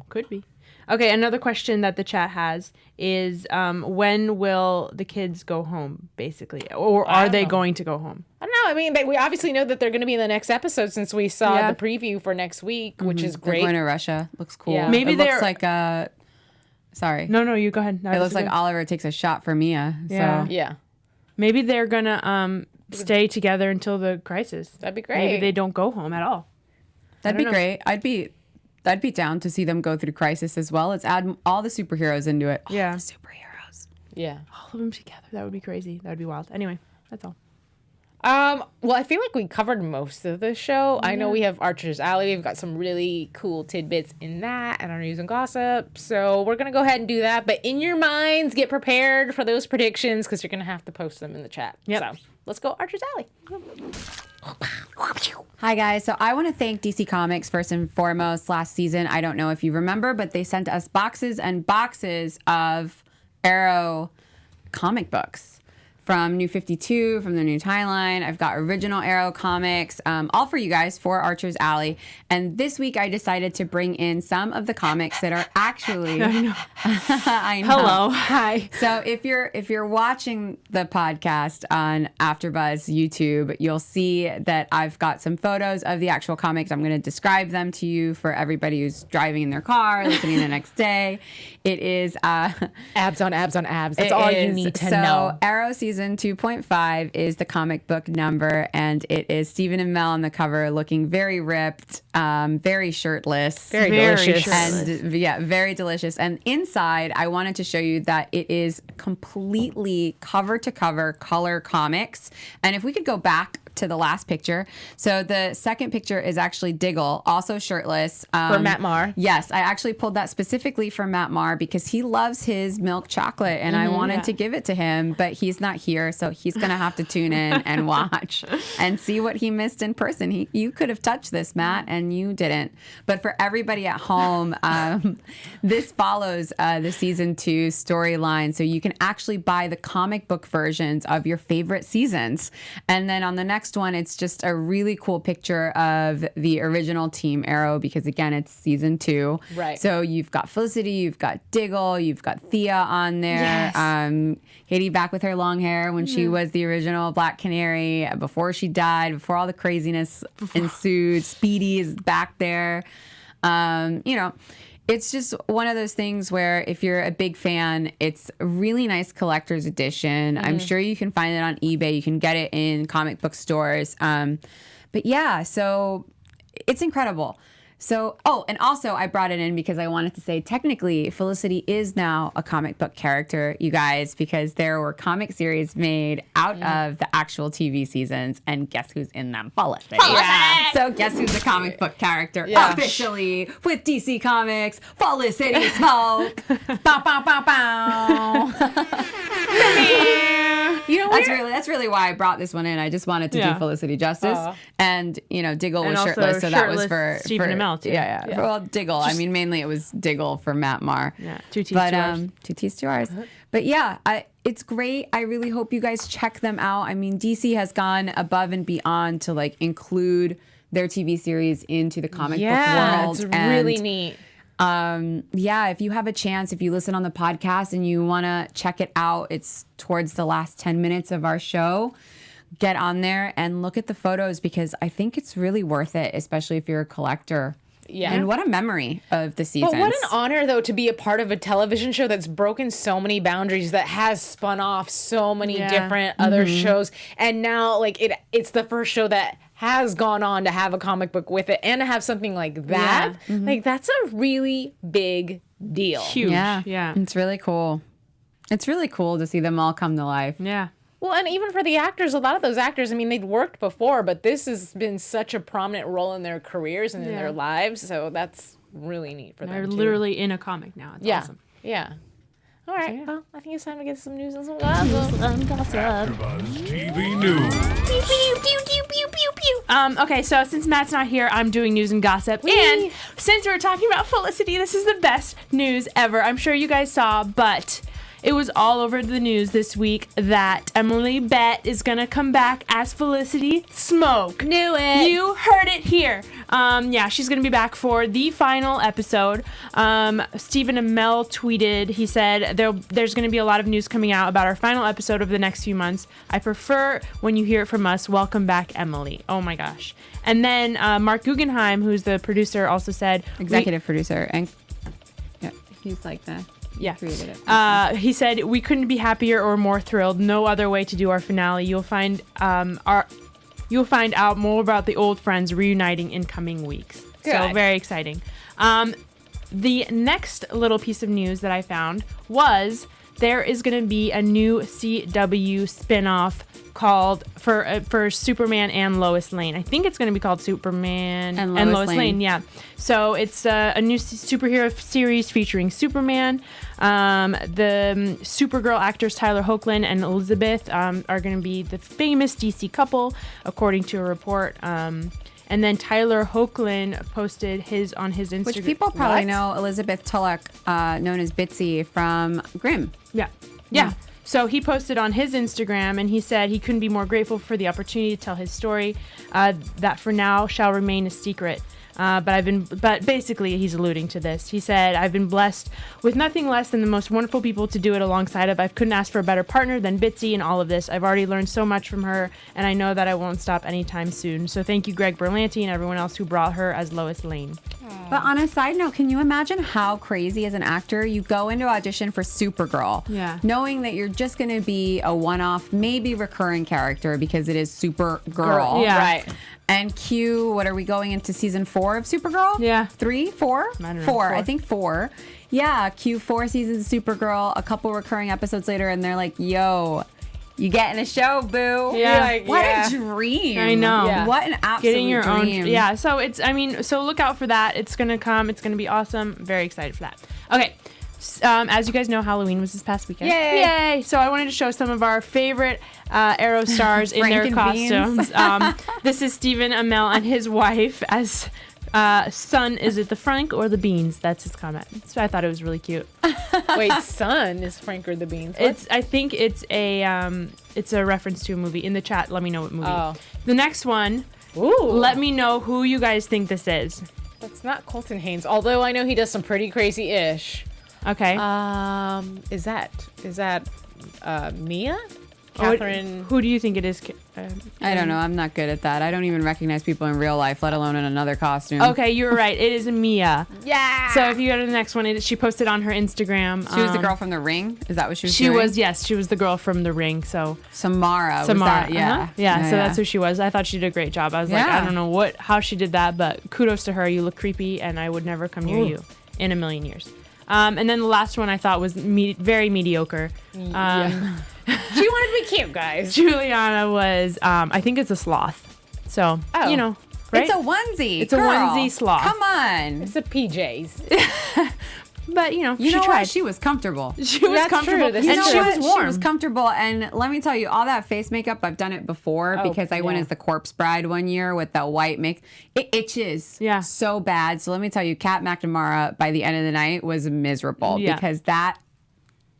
Could be. Okay, another question that the chat has is when will the kids go home, basically? Or are they going to go home? I don't know. I mean, we obviously know that they're going to be in the next episode since we saw Yeah. the preview for next week, which is They're great. going to Russia. Looks cool. Yeah. Maybe it looks they're- like sorry. No, you go ahead. It looks like Oliver takes a shot for Mia. Yeah. So Yeah. Maybe they're going to stay together until the crisis. That'd be great. Maybe they don't go home at all. that'd be don't know. great. I'd be down to see them go through crisis as well. Let's add all the superheroes into it. Yeah. All the superheroes. Yeah. All of them together. That would be crazy. That would be wild. Anyway, that's all. Well, I feel like we covered most of the show. I know we have Archer's Alley. We've got some really cool tidbits in that and our news and gossip. So we're going to go ahead and do that. But in your minds, get prepared for those predictions because you're going to have to post them in the chat. Yep. So let's go Archer's Alley. Hi, guys. So I want to thank DC Comics first and foremost. Last season, I don't know if you remember, but they sent us boxes and boxes of Arrow comic books from New 52, from the new timeline. I've got original Arrow comics, all for you guys, for Archer's Alley. And this week I decided to bring in some of the comics that are actually... I know. I know. Hello. Hi. So if you're watching the podcast on AfterBuzz YouTube, you'll see that I've got some photos of the actual comics. I'm going to describe them to you for everybody who's driving in their car, listening the next day. It is... abs on abs on abs. That's all you need to know. So Arrow Season 2.5 is the comic book number, and it is Stephen Amell on the cover looking very ripped, very shirtless. Very delicious. And yeah, very delicious. And inside, I wanted to show you that it is completely cover to cover color comics. And if we could go back to the last picture. So the second picture is actually Diggle, also shirtless. For Matt Marr. Yes, I actually pulled that specifically for Matt Marr because he loves his milk chocolate and I wanted to give it to him, but he's not here. So he's going to have to tune in and watch and see what he missed in person. You could have touched this, Matt, and you didn't. But for everybody at home, this follows the season 2 storyline. So you can actually buy the comic book versions of your favorite seasons. And then on the next one, it's just a really cool picture of the original Team Arrow because, again, it's season 2. Right. So you've got Felicity, you've got Diggle, you've got Thea on there. Yes. Katie back with her long hair when she was the original Black Canary before she died, before all the craziness ensued. Speedy is back there. It's just one of those things where if you're a big fan, it's a really nice collector's edition. I'm sure you can find it on eBay. You can get it in comic book stores. But yeah, so it's incredible. So, and also I brought it in because I wanted to say technically Felicity is now a comic book character, you guys, because there were comic series made out of the actual TV seasons, and guess who's in them? Felicity. Yeah. So guess who's a comic book character officially with DC Comics? Felicity Smoke. Bow, bow, bow, bow. You know, that's really why I brought this one in. I just wanted to do Felicity justice, and Diggle was shirtless, so that was for Stephen Amell too. Yeah. Well, Diggle. I mean, mainly it was Diggle for Matt Marr. Yeah, 2 T's, 2 R's. 2 T's, 2 R's. But yeah, it's great. I really hope you guys check them out. I mean, DC has gone above and beyond to include their TV series into the comic book world. It's really neat. If you have a chance, if you listen on the podcast and you want to check it out, it's towards the last 10 minutes of our show. Get on there and look at the photos because I think it's really worth it, especially if you're a collector. Yeah. And what a memory of the seasons. But what an honor, though, to be a part of a television show that's broken so many boundaries, that has spun off so many different other shows. And now, it's the first show that has gone on to have a comic book with it and to have something like that. Yeah. That's a really big deal. Huge. Yeah. It's really cool. It's really cool to see them all come to life. Yeah. Well, and even for the actors, a lot of those actors, I mean, they'd worked before, but this has been such a prominent role in their careers and in their lives. So that's really neat for them. They're literally in a comic now. It's awesome. Yeah. All right. Well, I think it's time to get some news and some gossip. AfterBuzz TV News. Okay, so since Matt's not here, I'm doing news and gossip. And since we're talking about Felicity, this is the best news ever. I'm sure you guys saw, but it was all over the news this week that Emily Bett is going to come back as Felicity Smoke. Knew it. You heard it here. She's going to be back for the final episode. Stephen Amell tweeted, he said, there's going to be a lot of news coming out about our final episode over the next few months. I prefer when you hear it from us. Welcome back, Emily. Oh my gosh. And then Marc Guggenheim, who's the producer, also said... Executive producer. And he's like the... Yeah. Created it. He said, we couldn't be happier or more thrilled. No other way to do our finale. You'll find out more about the old friends reuniting in coming weeks. Good. So very exciting. The next little piece of news that I found was there is going to be a new CW spinoff called for Superman and Lois Lane. I think it's going to be called Superman and Lois Lane. Yeah. So it's a new superhero series featuring Superman. The Supergirl actors Tyler Hoechlin and Elizabeth are going to be the famous DC couple, according to a report. And then Tyler Hoechlin posted his on his Instagram. Which people probably know Elizabeth Tulloch, known as Bitsy from Grimm. Yeah. So he posted on his Instagram, and he said he couldn't be more grateful for the opportunity to tell his story, that for now shall remain a secret. But basically he's alluding to this. He said, I've been blessed with nothing less than the most wonderful people to do it alongside of. I couldn't ask for a better partner than Bitsy in all of this. I've already learned so much from her, and I know that I won't stop anytime soon. So thank you, Greg Berlanti, and everyone else who brought her as Lois Lane. But on a side note, can you imagine how crazy as an actor you go into audition for Supergirl, knowing that you're just going to be a one-off, maybe recurring character because it is Supergirl. Yeah. Right. And Q, what are we going into season 4 of Supergirl? Yeah. 3, 4? I don't know. 4. I think 4. Yeah, Q 4 seasons of Supergirl, a couple recurring episodes later, and they're like, yo, you getting a show, boo. Yeah. Like, What yeah. a dream. I know. Yeah. What an absolute Getting your dream. own. Yeah. So so look out for that. It's going to come. It's going to be awesome. Very excited for that. Okay. As you guys know, Halloween was this past weekend. Yay! So I wanted to show some of our favorite Arrow stars in their Frankenbeans. costumes. This is Stephen Amell and his wife as son. Is it the Frank or the Beans? That's his comment. So I thought it was really cute. Wait, son is Frank or the Beans? What? I think it's a reference to a movie. In the chat, let me know what movie. Oh. The next one. Ooh. Let me know who you guys think this is. That's not Colton Haynes, although I know he does some pretty crazy-ish. Okay. Is that Mia? What- Catherine? who do you think it is? I don't know. I'm not good at that. I don't even recognize people in real life, let alone in another costume. Okay, you were right. It is Mia. Yeah. So if you go to the next one, she posted on her Instagram. She was the girl from The Ring? Is that what she was She doing? was, yes, she was the girl from The Ring. So Samara. Was Samara, that? Yeah. uh-huh. Yeah. So that's who she was. I thought she did a great job. I was like, Yeah. I don't know how she did that, but kudos to her. You look creepy, and I would never come near you in a million years. And then the last one I thought was very mediocre. She wanted to be cute, guys. Juliana was, I think it's a sloth. So, Oh. you know, right? It's a onesie. It's a Girl, onesie sloth. Come on. It's the PJs. But, you know, You she know tried. what? She was comfortable. She was That's comfortable. true. This And is she true. was warm. She was comfortable. And let me tell you, all that face makeup, I've done it before Oh, because I went yeah. as the corpse bride one year with that white make. It itches so bad. So let me tell you, Kat McNamara, by the end of the night, was miserable because that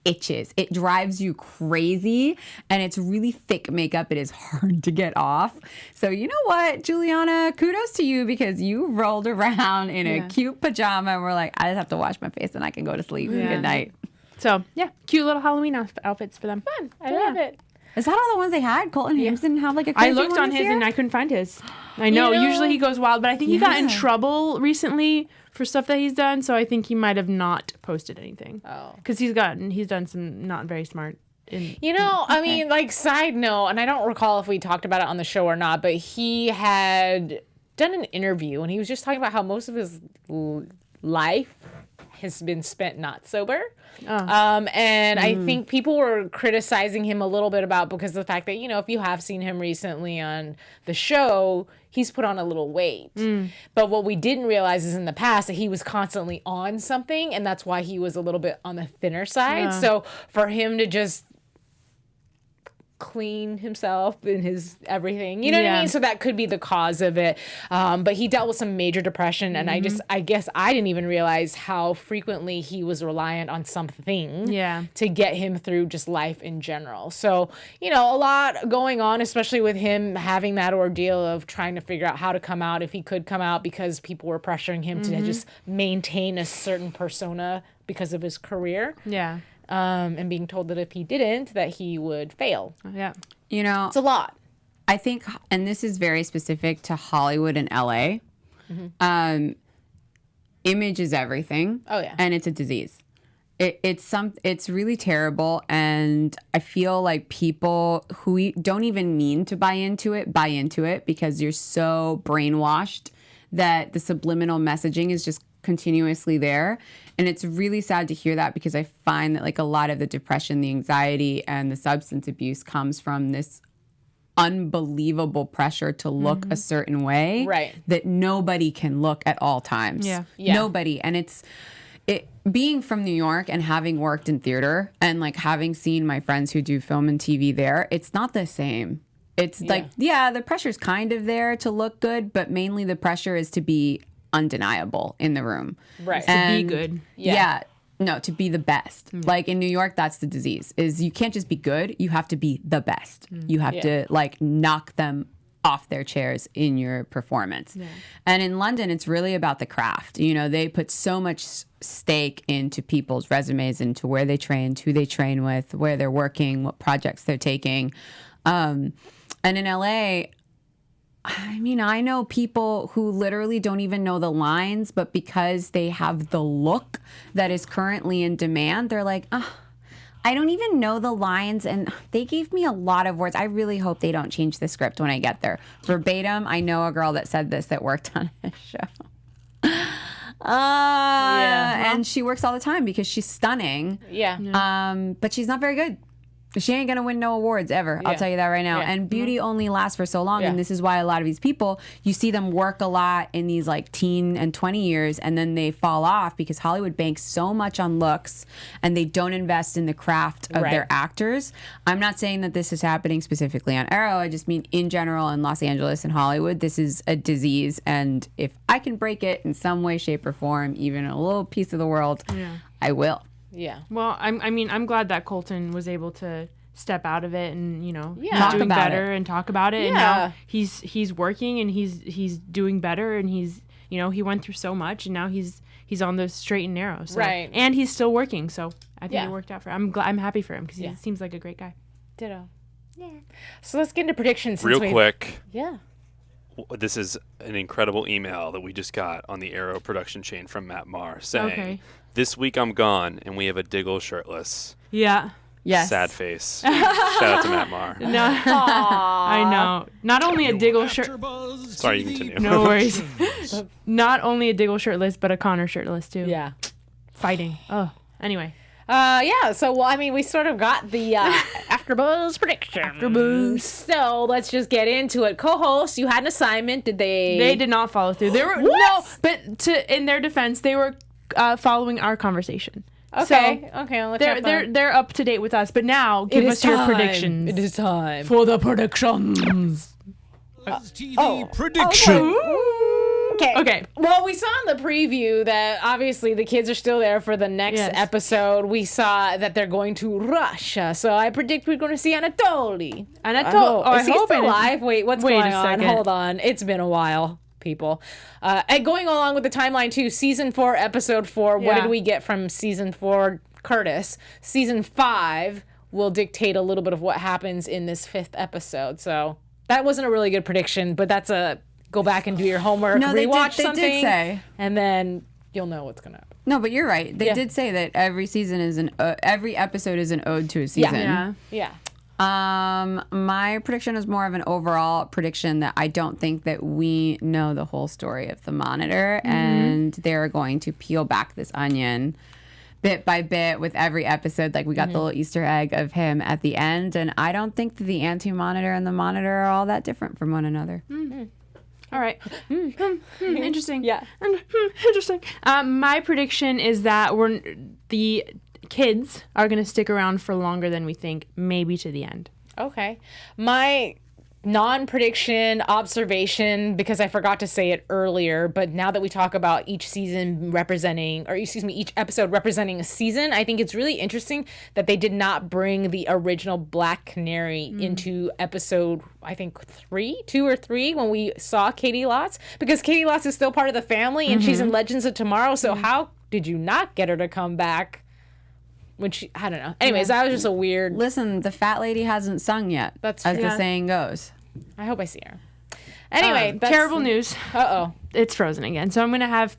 itches. It drives you crazy, and it's really thick makeup. It is hard to get off. So you know what, Juliana, kudos to you because you rolled around in a cute pajama and we're like, I just have to wash my face and I can go to sleep. Good night. So, yeah, cute little Halloween outfits for them. Fun. I love it. Is that all the ones they had? Colton Haynes didn't have like a crazy I looked one on this his year? and I couldn't find his. I know, You know- usually he goes wild, but I think he got in Yeah. trouble recently for stuff that he's done, so I think he might have not posted anything. Oh. Because he's done some not very smart. You know, I mean, like, side note, and I don't recall if we talked about it on the show or not, but he had done an interview and he was just talking about how most of his life has been spent not sober. And I think people were criticizing him a little bit about because of the fact that, you know, if you have seen him recently on the show, he's put on a little weight. But what we didn't realize is in the past that he was constantly on something, and that's why he was a little bit on the thinner side. So for him to just clean himself in his everything, you know what I mean? So that could be the cause of it. But he dealt with some major depression, and I guess I didn't even realize how frequently he was reliant on something to get him through just life in general. So, you know, a lot going on, especially with him having that ordeal of trying to figure out how to come out, if he could come out, because people were pressuring him to just maintain a certain persona because of his career. Yeah. and being told that if he didn't, that he would fail. Yeah. You know, It's a lot. I think, and this is very specific to Hollywood and LA. Image is everything. Oh, yeah. And it's a disease. It's really terrible, and I feel like people who don't even mean to buy into it because you're so brainwashed that the subliminal messaging is just continuously there. And it's really sad to hear that, because I find that like a lot of the depression, the anxiety, and the substance abuse comes from this unbelievable pressure to look a certain way, Right. that nobody can look at all times. Yeah. Nobody. And it being from New York and having worked in theater and like having seen my friends who do film and TV there, it's not the same. It's like, yeah, the pressure's kind of there to look good, but mainly the pressure is to be undeniable in the room. Right. To be good. Yeah. No, to be the best. Like in New York, that's the disease. Is you can't just be good. You have to be the best. You have to like knock them off their chairs in your performance. Yeah. And in London, it's really about the craft. You know, they put so much stake into people's resumes, into where they trained, who they train with, where they're working, what projects they're taking. And in LA, I mean, I know people who literally don't even know the lines, but because they have the look that is currently in demand, they're like, I don't even know the lines, and they gave me a lot of words. I really hope they don't change the script when I get there. Verbatim, I know a girl that said this that worked on a show. And she works all the time because she's stunning. Yeah. But she's not very good. She ain't going to win no awards ever. I'll tell you that right now. And beauty only lasts for so long. And this is why a lot of these people, you see them work a lot in these like teen and 20 years, and then they fall off because Hollywood banks so much on looks and they don't invest in the craft of their actors. I'm not saying that this is happening specifically on Arrow. I just mean in general in Los Angeles and Hollywood, this is a disease. And if I can break it in some way, shape, or form, even a little piece of the world, I will. Yeah. Well, I'm glad that Colton was able to step out of it and, you know, talk doing about better and talk about it. Yeah. And now he's working and he's doing better, and he's, you know, he went through so much, and now he's on the straight and narrow. So, and he's still working. So I think it worked out for him. I'm happy for him because he seems like a great guy. Ditto. Yeah. So let's get into predictions. Real quick. Yeah. This is an incredible email that we just got on the Arrow production chain from Matt Marr saying, "This week I'm gone and we have a Diggle shirtless." Yeah. Yes. Sad face. Shout out to Matt Marr. No, I know. Not only a Diggle shirt. Sorry, you continue. No worries. Not only a Diggle shirtless, but a Connor shirtless too. Yeah. Fighting. Oh. Anyway. So, well, I mean, we sort of got the AfterBuzz prediction. AfterBuzz. So let's just get into it. Co-host, you had an assignment. Did they? They did not follow through. They were but in their defense, they were following our conversation. Okay. So okay. I'll they're up to date with us. But now, give us your predictions. It is time for the predictions. TV prediction. Okay. Well, we saw in the preview that obviously the kids are still there for the next episode. We saw that they're going to Russia. So I predict we're going to see Anatoly. Is he still alive? Wait, what's going on? Hold on. It's been a while, people. And going along with the timeline too, season 4, episode 4. What did we get from season 4, Curtis? Season 5 will dictate a little bit of what happens in this 5th episode. So that wasn't a really good prediction, but that's a... Go back and do your homework, rewatch something, they did say. And then you'll know what's going to happen. No, but you're right. They did say that every season is every episode is an ode to a season. Yeah. My prediction is more of an overall prediction that I don't think that we know the whole story of the Monitor, and they're going to peel back this onion bit by bit with every episode. Like we got the little Easter egg of him at the end, and I don't think that the Anti-Monitor and the Monitor are all that different from one another. All right. Interesting. Yeah. Interesting. My prediction is that the kids are going to stick around for longer than we think, maybe to the end. Okay. My non-prediction observation, because I forgot to say it earlier, but now that we talk about each season each episode representing a season, I think it's really interesting that they did not bring the original Black Canary into episode, I think 2 or 3, when we saw Katie Lotz, because Katie Lotz is still part of the family and she's in Legends of Tomorrow. So how did you not get her to come back? I don't know. Anyways, that was just a weird... Listen, the fat lady hasn't sung yet, as the saying goes. I hope I see her. Anyway, terrible news. Uh-oh. It's frozen again. So I'm going to have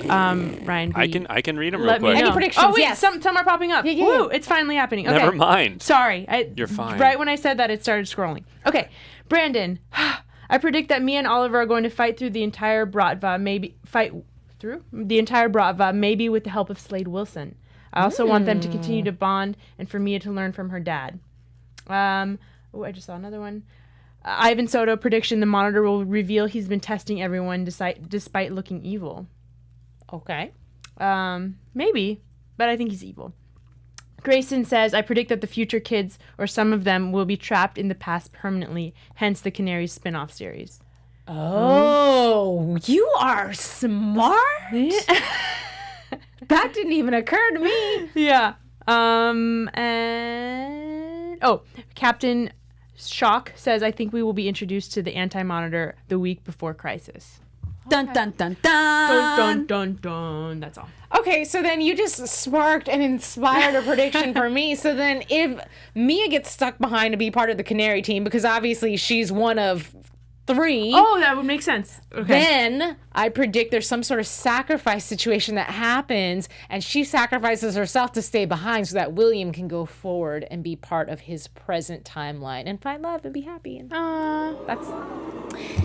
Ryan B. I can read them real quick. Any predictions? Oh, wait, some are popping up. Yeah. Woo, it's finally happening. Okay. Never mind. Sorry. You're fine. Right when I said that, it started scrolling. Okay. Brandon, I predict that me and Oliver are going to fight through the entire Bratva, maybe with the help of Slade Wilson. I also want them to continue to bond and for Mia to learn from her dad. I just saw another one. Ivan Soto prediction: the Monitor will reveal he's been testing everyone despite looking evil. Okay. Maybe, but I think he's evil. Grayson says, I predict that the future kids, or some of them, will be trapped in the past permanently, hence the Canaries spin-off series. Oh, you are smart. That didn't even occur to me. Yeah. Captain Shock says, I think we will be introduced to the Anti-Monitor the week before Crisis. Dun, dun, dun, dun. Dun, dun, dun, dun. That's all. Okay, so then you just sparked and inspired a prediction for me. So then if Mia gets stuck behind to be part of the Canary team, because obviously she's one of 3. Oh, that would make sense. Okay. Then I predict there's some sort of sacrifice situation that happens, and she sacrifices herself to stay behind so that William can go forward and be part of his present timeline and find love and be happy. And that's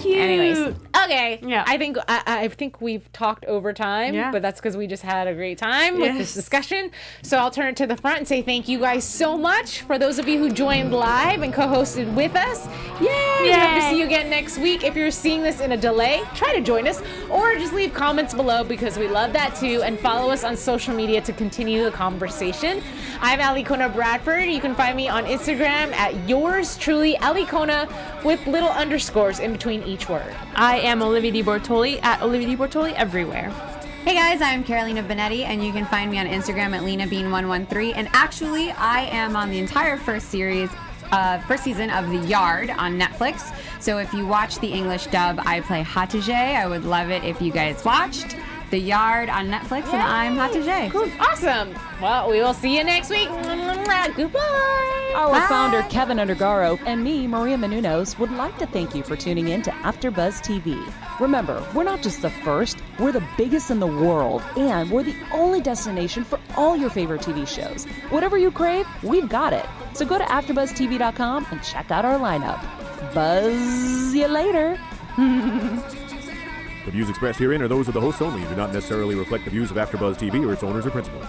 cute. Anyways, okay. Yeah. I think we've talked over time, but that's because we just had a great time with this discussion. So I'll turn it to the front and say thank you guys so much for those of you who joined live and co-hosted with us. Yay! We hope to see you again next week. If you're seeing this in a delay, try to join us or just leave comments below because we love that too, and follow us on social media to continue the conversation. I'm ALikona Bradford. You can find me on Instagram at yours truly, ALikona, with little underscores in between each word. I am Olivia de Bortoli at Olivia de Bortoli everywhere. Hey guys, I'm Carolina Bonetti, and you can find me on Instagram at LenaBean113. And actually, I am on the entire first season of The Yard on Netflix. So if you watch the English dub, I play Hatice. I would love it if you guys watched The Yard on Netflix, and I'm Hatice. Cool. Awesome. Well, we will see you next week. Goodbye. Our founder, Kevin Undergaro, and me, Maria Menounos, would like to thank you for tuning in to AfterBuzz TV. Remember, we're not just the first, we're the biggest in the world, and we're the only destination for all your favorite TV shows. Whatever you crave, we've got it. So go to AfterBuzzTV.com and check out our lineup. Buzz you later. The views expressed herein are those of the hosts only and do not necessarily reflect the views of AfterBuzz TV or its owners or principals.